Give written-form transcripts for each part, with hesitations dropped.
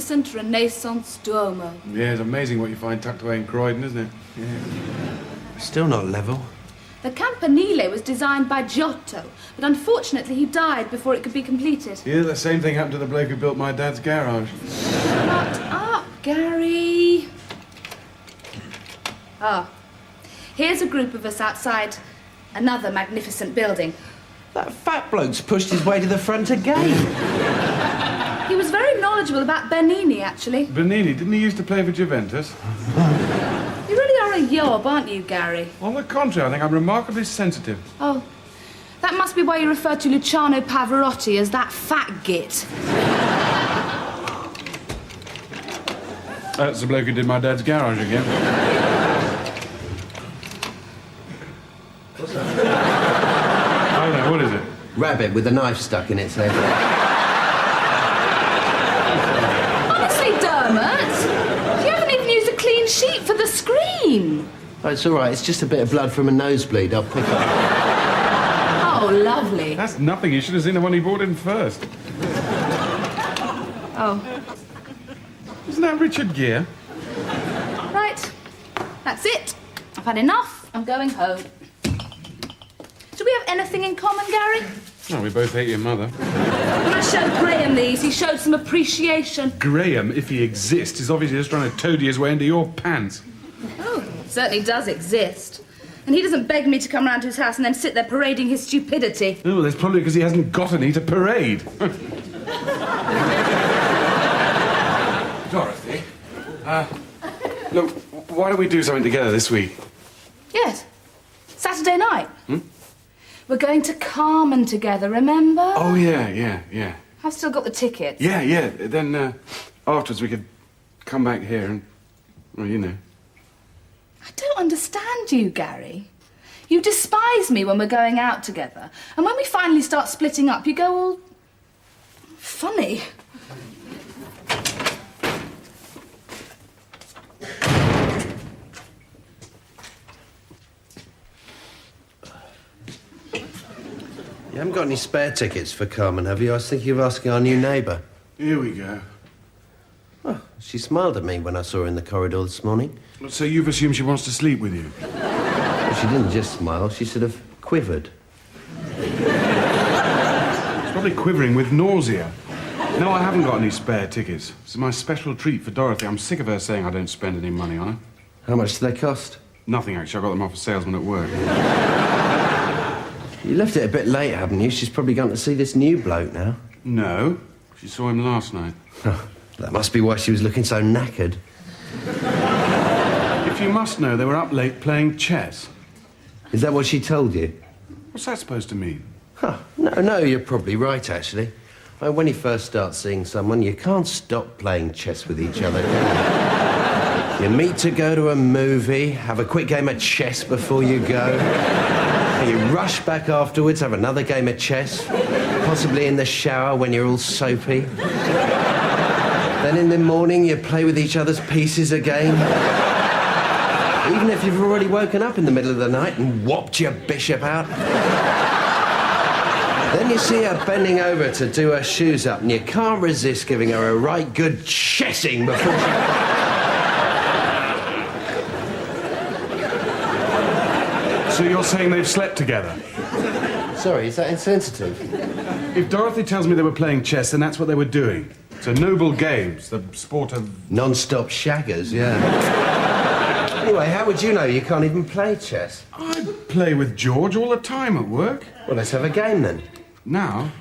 magnificent Renaissance Duomo. Yeah, it's amazing what you find tucked away in Croydon, isn't it? Yeah. Still not level. The Campanile was designed by Giotto, but unfortunately he died before it could be completed. Yeah, the same thing happened to the bloke who built my dad's garage. Shut up, Gary. Ah, here's a group of us outside another magnificent building. That fat bloke's pushed his way to the front again. He was very knowledgeable about Bernini, actually. Bernini, didn't he used to play for Juventus? You really are a yob, aren't you, Gary? On the contrary, I think I'm remarkably sensitive. Oh, that must be why you refer to Luciano Pavarotti as that fat git. That's the bloke who did my dad's garage again. What's that? I don't know, what is it? Rabbit with a knife stuck in its head. Honestly, Dermot, you haven't even used a clean sheet for the screen. Oh, it's all right. It's just a bit of blood from a nosebleed. I'll pick up. Oh, lovely. That's nothing. You should have seen the one he brought in first. Oh. Isn't that Richard Gere? Right. That's it. I've had enough. I'm going home. Do we have anything in common, Gary? No, we both hate your mother. When I showed Graham these, he showed some appreciation. Graham, if he exists, is obviously just trying to toady his way into your pants. Oh, certainly does exist. And he doesn't beg me to come round to his house and then sit there parading his stupidity. Oh, well, that's probably because he hasn't got any to parade. Dorothy, look, why don't we do something together this week? Yes. Saturday night. We're going to Carmen together, remember? Oh, yeah. I've still got the tickets. Yeah. Then, afterwards we could come back here and, well, you know. I don't understand you, Gary. You despise me when we're going out together. And when we finally start splitting up, you go all funny. You haven't got any spare tickets for Carmen, have you? I was thinking of asking our new neighbour. Here we go. Oh, she smiled at me when I saw her in the corridor this morning. So you've assumed she wants to sleep with you? Well, she didn't just smile, she sort of quivered. She's probably quivering with nausea. No, I haven't got any spare tickets. It's my special treat for Dorothy. I'm sick of her saying I don't spend any money on her. How much do they cost? Nothing, actually. I got them off a salesman at work. You left it a bit late, haven't you? She's probably gone to see this new bloke now. No. She saw him last night. Oh, that must be why she was looking so knackered. If you must know, they were up late playing chess. Is that what she told you? What's that supposed to mean? Huh. No, you're probably right, actually. When you first start seeing someone, you can't stop playing chess with each other, can you? You meet to go to a movie, have a quick game of chess before you go. And you rush back afterwards, have another game of chess, possibly in the shower when you're all soapy. Then in the morning, you play with each other's pieces again. Even if you've already woken up in the middle of the night and whopped your bishop out. Then you see her bending over to do her shoes up, and you can't resist giving her a right good chessing before she... So you're saying they've slept together? Sorry, is that insensitive? If Dorothy tells me they were playing chess, then that's what they were doing. It's a noble game. It's the sport of... Non-stop shaggers, yeah. Anyway, how would you know you can't even play chess? I play with George all the time at work. Well, let's have a game then. Now?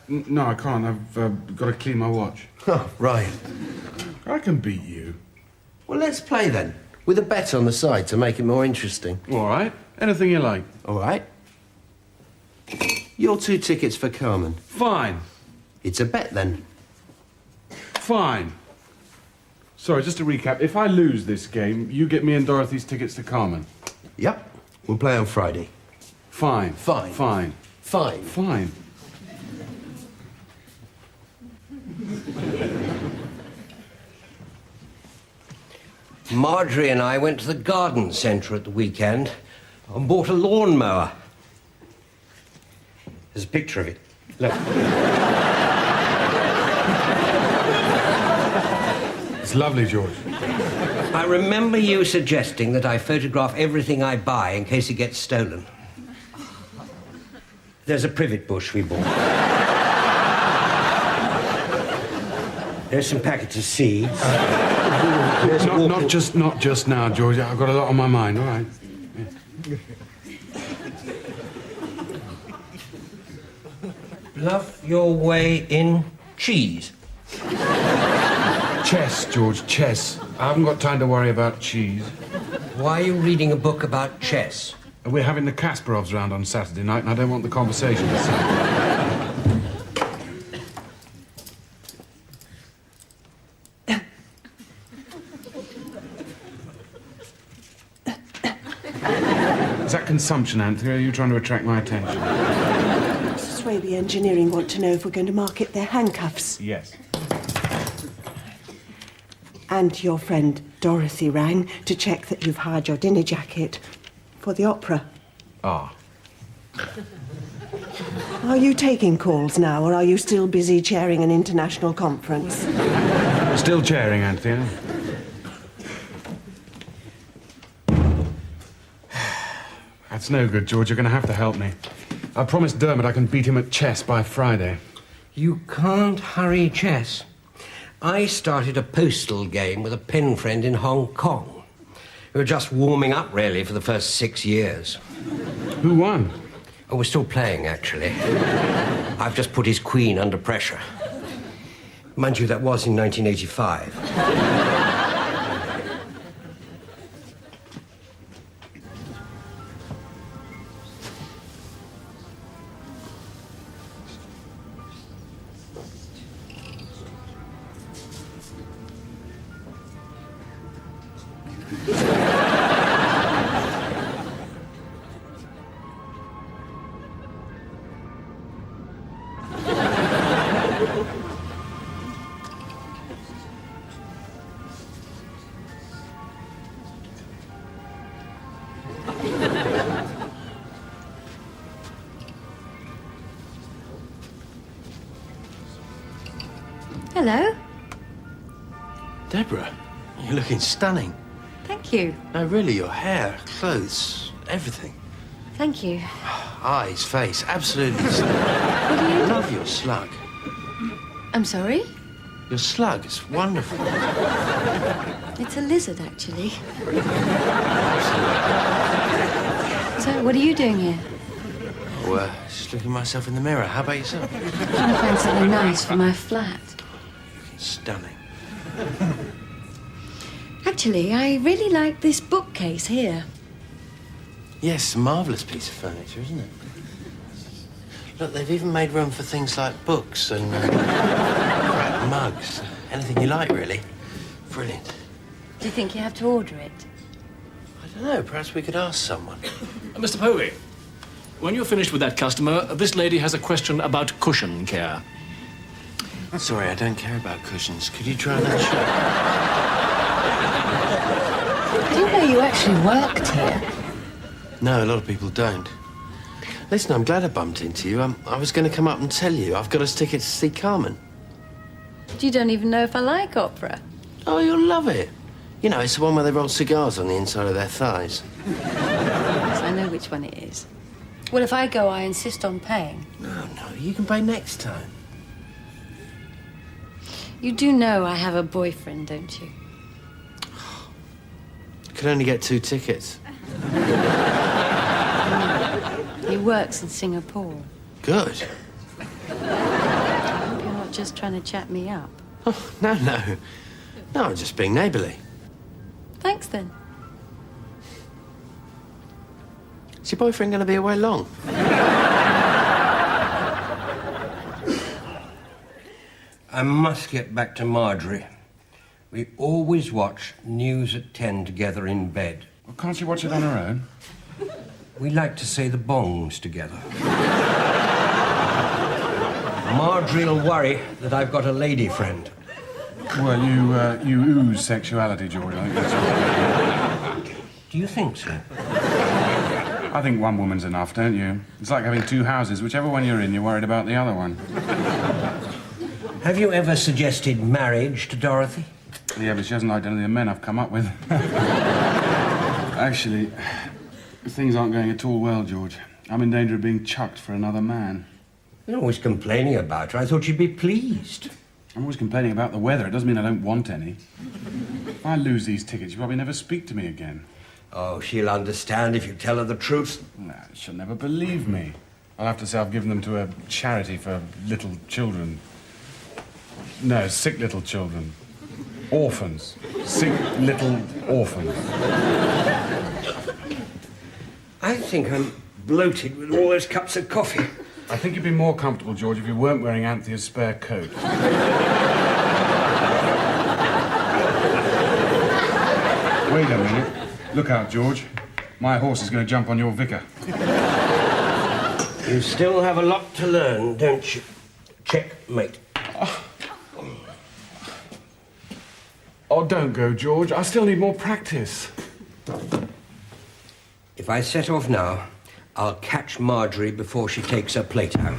No, I can't. I've got to clean my watch. Oh, right. I can beat you. Well, let's play then. With a bet on the side to make it more interesting. All right. Anything you like. All right. Your 2 tickets for Carmen. Fine. It's a bet then. Fine. Sorry, just to recap. If I lose this game, you get me and Dorothy's tickets to Carmen. Yep. We'll play on Friday. Fine. Fine. Fine. Fine. Fine. Marjorie and I went to the garden centre at the weekend and bought a lawnmower. There's a picture of it. Look. It's lovely, George. I remember you suggesting that I photograph everything I buy in case it gets stolen. There's a privet bush we bought. There's some packets of seeds. Not just now, George. I've got a lot on my mind, all right? Yeah. Bluff your way in cheese. Chess, George, chess. I haven't got time to worry about cheese. Why are you reading a book about chess? We're having the Kasparovs round on Saturday night, and I don't want the conversation to sink. Is that consumption, Anthony? Or are you trying to attract my attention? Mrs. Swaby Engineering want to know if we're going to market their handcuffs. Yes. And your friend Dorothy rang to check that you've hired your dinner jacket for the opera. Ah. Are you taking calls now, or are you still busy chairing an international conference? Still chairing, Anthony. That's no good, George. You're going to have to help me. I promised Dermot I can beat him at chess by Friday. You can't hurry chess. I started a postal game with a pen friend in Hong Kong. We were just warming up, really, for the first 6 years. Who won? Oh, we're still playing, actually. I've just put his queen under pressure. Mind you, that was in 1985. Hello. Debra, you're looking stunning. Thank you. No, really, your hair, clothes, everything. Thank you. Eyes, face, absolutely stunning. I love your slug. I'm sorry? Your slug is wonderful. It's a lizard, actually. So, what are you doing here? Oh, just looking at myself in the mirror. How about yourself? Trying to find something nice for my flat. Stunning. Actually, I really like this bookcase here. Yes, a marvellous piece of furniture, isn't it? Look, they've even made room for things like books and mugs. Anything you like, really. Brilliant. Do you think you have to order it? I don't know, perhaps we could ask someone. Mr. Povey, when you're finished with that customer, this lady has a question about cushion care. Sorry, I don't care about cushions. Could you try that shop? I didn't know you actually worked here. No, a lot of people don't. Listen, I'm glad I bumped into you. I was going to come up and tell you I've got us tickets to see Carmen. You don't even know if I like opera. Oh, you'll love it. You know, it's the one where they roll cigars on the inside of their thighs. Yes, I know which one it is. Well, if I go, I insist on paying. No, you can pay next time. You do know I have a boyfriend, don't you? You can only get 2 tickets. He works in Singapore. Good. I hope you're not just trying to chat me up. Oh, no. No, I'm just being neighbourly. Thanks, then. Is your boyfriend going to be away long? I must get back to Marjorie. We always watch News at 10 together in bed. Well, can't she watch it on her own? We like to say the bongs together. Marjorie'll worry that I've got a lady friend. Well, you ooze sexuality, George. I think that's what. Do you think so? I think one woman's enough, don't you? It's like having 2 houses. Whichever one you're in, you're worried about the other one. Have you ever suggested marriage to Dorothy? Yeah, but she hasn't liked any of the men I've come up with. Actually, things aren't going at all well, George. I'm in danger of being chucked for another man. You're always complaining about her. I thought you'd be pleased. I'm always complaining about the weather. It doesn't mean I don't want any. If I lose these tickets, you'll probably never speak to me again. Oh, she'll understand if you tell her the truth. Nah, she'll never believe me. I'll have to say I've given them to a charity for little children. No, sick little children. Orphans. Sick little orphans. I think I'm bloated with all those cups of coffee. I think you'd be more comfortable, George, if you weren't wearing Anthea's spare coat. Wait a minute. Look out, George. My horse is going to jump on your vicar. You still have a lot to learn, don't you? Checkmate. Oh, don't go, George. I still need more practice. If I set off now, I'll catch Marjorie before she takes her plate out.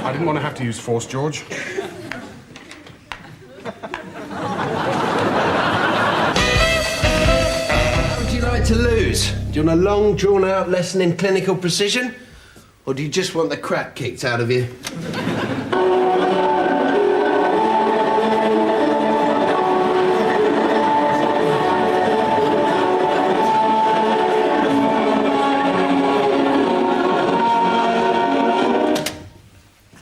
I didn't want to have to use force, George. How would you like to lose? Do you want a long, drawn-out lesson in clinical precision? Or do you just want the crap kicked out of you?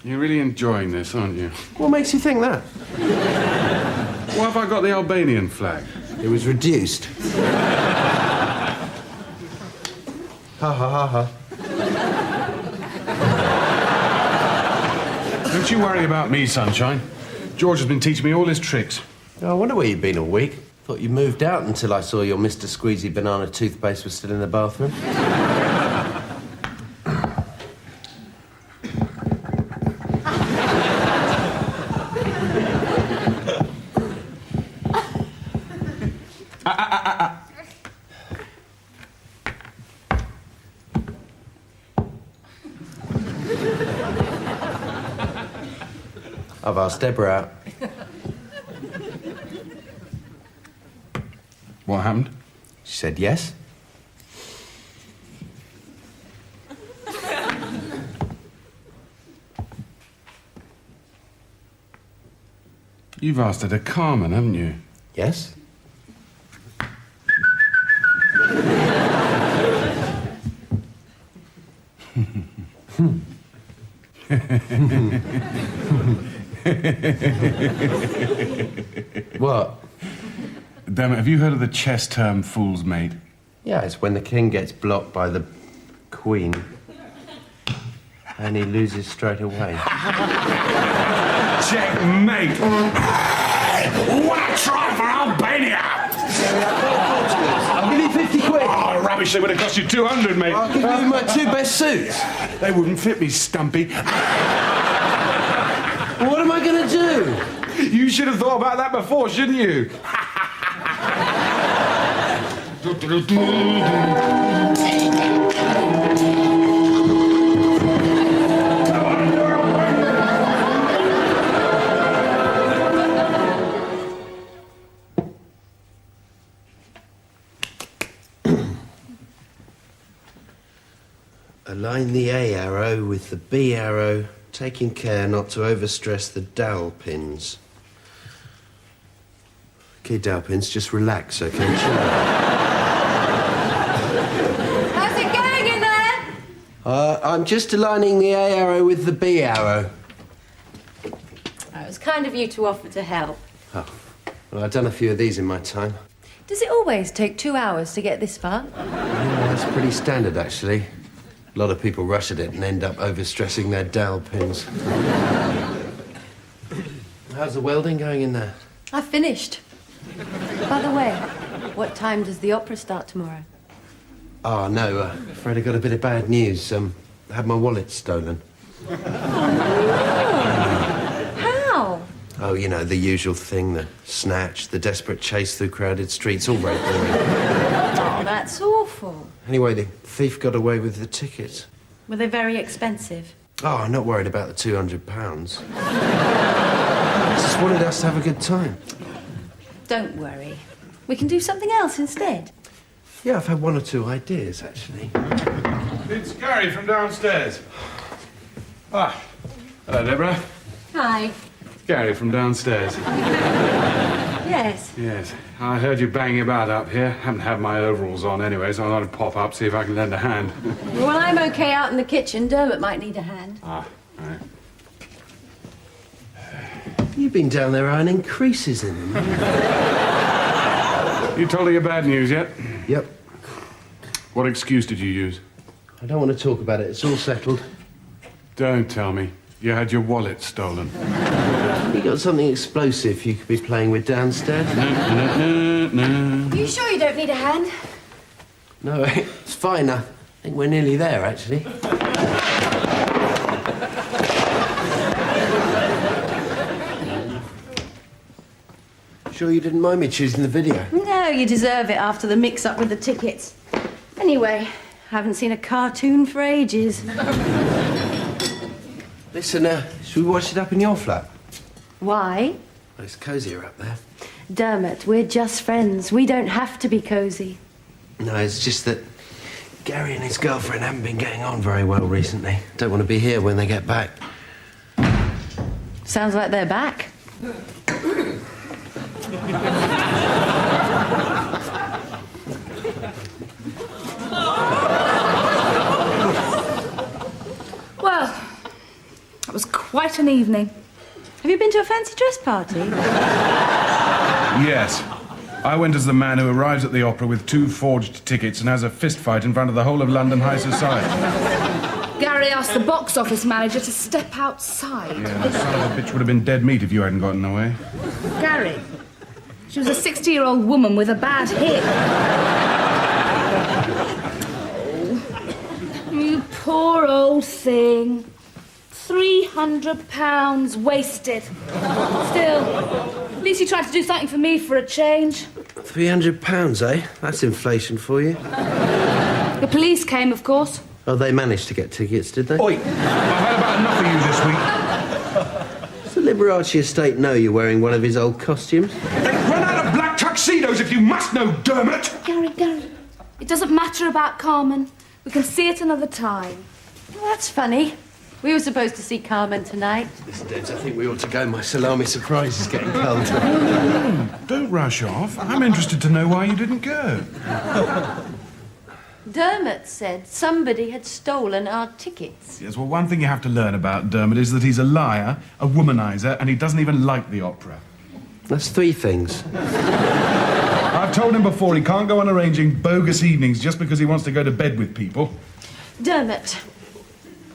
You're really enjoying this, aren't you? What makes you think that? Why have I got the Albanian flag? It was reduced. Ha ha ha ha. Don't you worry about me, Sunshine. George has been teaching me all his tricks. I wonder where you've been all week. Thought you moved out until I saw your Mr. Squeezy banana toothpaste was still in the bathroom. I've asked Debra out. What happened? She said yes. You've asked her to Carmen, haven't you? Yes? What? Dermot, have you heard of the chess term fool's mate? Yeah, it's when the king gets blocked by the queen and he loses straight away. Checkmate! What a try for Albania! I'll give you 50 quid. Oh, rubbish, they would have cost you 200, mate. I'll give you my two best suits. They wouldn't fit me, Stumpy. What am I going to do? You should have thought about that before, shouldn't you? Align the A arrow with the B arrow, taking care not to overstress the dowel pins. Okay, dowel pins, just relax, okay? Chill out. How's it going in there? I'm just aligning the A arrow with the B arrow. Oh, it was kind of you to offer to help. Oh, well, I've done a few of these in my time. Does it always take 2 hours to get this far? Yeah, that's pretty standard, actually. A lot of people rush at it and end up overstressing their dowel pins. How's the welding going in there? I finished. By the way, what time does the opera start tomorrow? Oh, no, afraid I got a bit of bad news. I had my wallet stolen. How? Oh, you know, the usual thing, the snatch, the desperate chase through crowded streets, all very boring. Oh, that's awful. Anyway, the thief got away with the tickets. Were they very expensive? Oh, I'm not worried about the £200. just wanted us to have a good time. Don't worry. We can do something else instead. Yeah, I've had one or two ideas, actually. It's Gary from downstairs. Ah, hello, Debra. Hi. Gary from downstairs. Yes. Yes, I heard you banging about up here. Haven't had my overalls on anyway, so I thought I'd pop up, see if I can lend a hand. Well, I'm okay out in the kitchen. Dermot might need a hand. Ah, right. You've been down there ironing creases in them. You told her your bad news yet? Yep. What excuse did you use? I don't want to talk about it. It's all settled. Don't tell me. You had your wallet stolen. You got something explosive you could be playing with downstairs? No. Are you sure you don't need a hand? No, it's fine. I think we're nearly there, actually. Sure you didn't mind me choosing the video? No, you deserve it after the mix-up with the tickets. Anyway, haven't seen a cartoon for ages. Listen, should we watch it up in your flat? Why? Well, it's cosier up there. Dermot, we're just friends. We don't have to be cosy. No, it's just that Gary and his girlfriend haven't been getting on very well recently. Don't want to be here when they get back. Sounds like they're back. Well, that was quite an evening. Have you been to a fancy dress party? Yes. I went as the man who arrives at the opera with 2 forged tickets and has a fist fight in front of the whole of London high society. Gary asked the box office manager to step outside. Yeah, the son of a bitch would have been dead meat if you hadn't gotten away. Gary, she was a 60-year-old woman with a bad hip. Oh, you poor old thing. £300 wasted. Still, at least you tried to do something for me for a change. £300, eh? That's inflation for you. The police came, of course. Oh, they managed to get tickets, did they? Oi! I've had about enough of you this week. Does the Liberace estate know you're wearing one of his old costumes? They've run out of black tuxedos, if you must know, Dermot! Gary, it doesn't matter about Carmen. We can see it another time. Well, that's funny. We were supposed to see Carmen tonight. Listen, Debs, I think we ought to go. My salami surprise is getting cold. Don't rush off. I'm interested to know why you didn't go. Dermot said somebody had stolen our tickets. Yes, well, one thing you have to learn about Dermot is that he's a liar, a womanizer, and he doesn't even like the opera. That's 3 things. I've told him before he can't go on arranging bogus evenings just because he wants to go to bed with people. Dermot,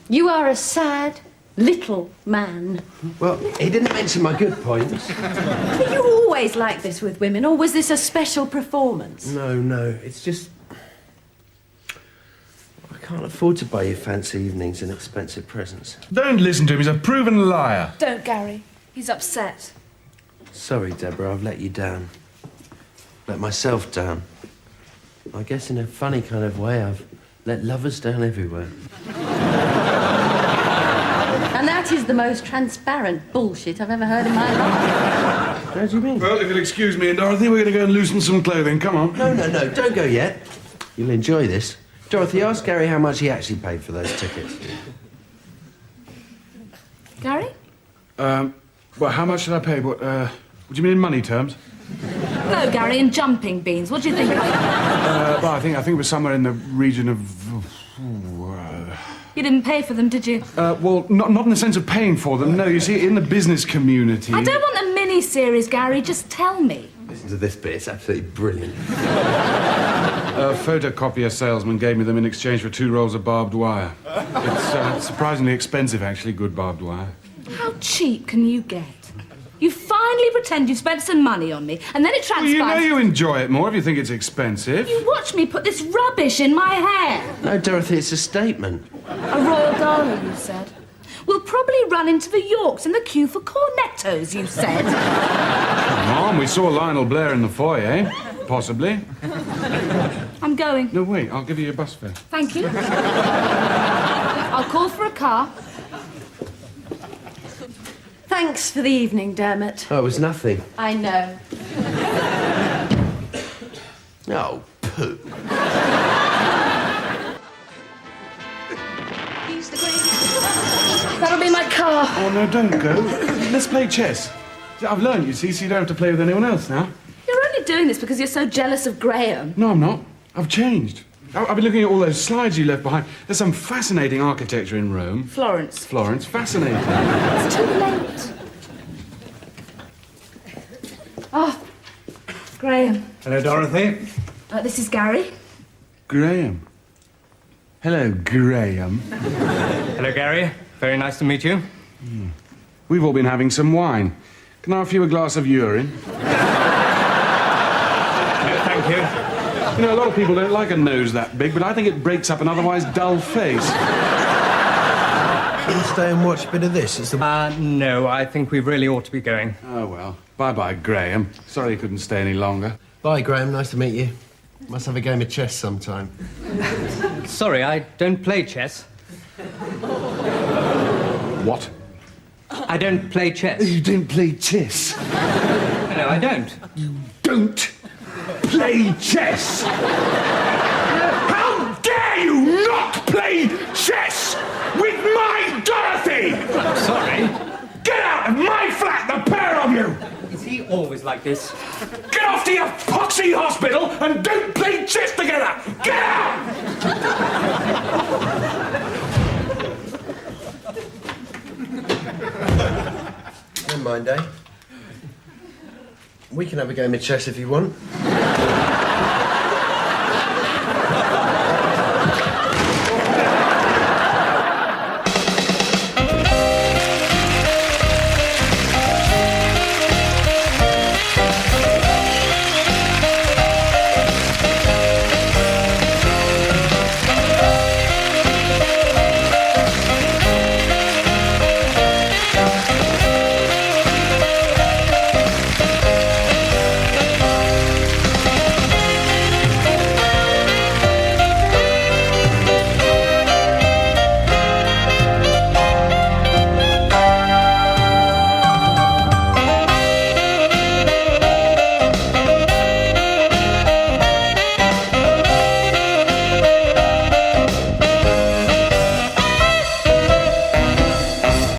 you are a sad little man. Well, he didn't mention my good points. Were you always like this with women, or was this a special performance? No, it's just... I can't afford to buy you fancy evenings and expensive presents. Don't listen to him. He's a proven liar. Don't, Gary. He's upset. Sorry, Deborah, I've let you down. Let myself down. I guess in a funny kind of way, I've let lovers down everywhere. And that is the most transparent bullshit I've ever heard in my life. How do you mean? Well, if you'll excuse me and Dorothy, we're going to go and loosen some clothing. Come on. No, don't go yet. You'll enjoy this. Dorothy, ask Gary how much he actually paid for those tickets. Gary? Well, how much did I pay? What do you mean in money terms? No, Gary, in jumping beans. What do you think? Well, I think it was somewhere in the region of... You didn't pay for them, did you? Well, not in the sense of paying for them. No, you see, in the business community... I don't want a mini-series, Gary. Just tell me. Listen to this bit. It's absolutely brilliant. A photocopier salesman gave me them in exchange for 2 rolls of barbed wire. It's surprisingly expensive, actually, good barbed wire. How cheap can you get? You finally pretend you spent some money on me, and then it transpires... Well, you know you enjoy it more if you think it's expensive. You watch me put this rubbish in my hair. No, Dorothy, it's a statement. A royal gala, you said. We'll probably run into the Yorks in the queue for cornettos, you said. Come on, we saw Lionel Blair in the foyer. Possibly. I'm going. No, wait, I'll give you your bus fare. Thank you. I'll call for a car. Thanks for the evening, Dermot. Oh, it was nothing. I know. Oh, poo. That'll be my car. Oh, no, don't go. Let's play chess. I've learned, you see, so you don't have to play with anyone else now. You're only doing this because you're so jealous of Graham. No, I'm not. I've changed. I've been looking at all those slides you left behind. There's some fascinating architecture in Rome. Florence. Florence, fascinating. It's too late. Oh, Graham. Hello, Dorothy. This is Gary. Graham. Hello, Graham. Hello, Gary. Very nice to meet you. We've all been having some wine. Can I offer you a glass of urine? No, thank you. You know, a lot of people don't like a nose that big, but I think it breaks up an otherwise dull face. Can you stay and watch a bit of this? It's the... No, I think we really ought to be going. Oh, well. Bye-bye, Graham. Sorry you couldn't stay any longer. Bye, Graham. Nice to meet you. Must have a game of chess sometime. Sorry, I don't play chess. What? I don't play chess. You don't play chess? No, I don't. You don't play chess? How dare you not play chess with my Dorothy? Sorry. Get out of my flat, the pair of you! Is he always like this? Get off to your poxy hospital and don't play chess together! Get out! Never mind, eh? We can have a game of chess if you want.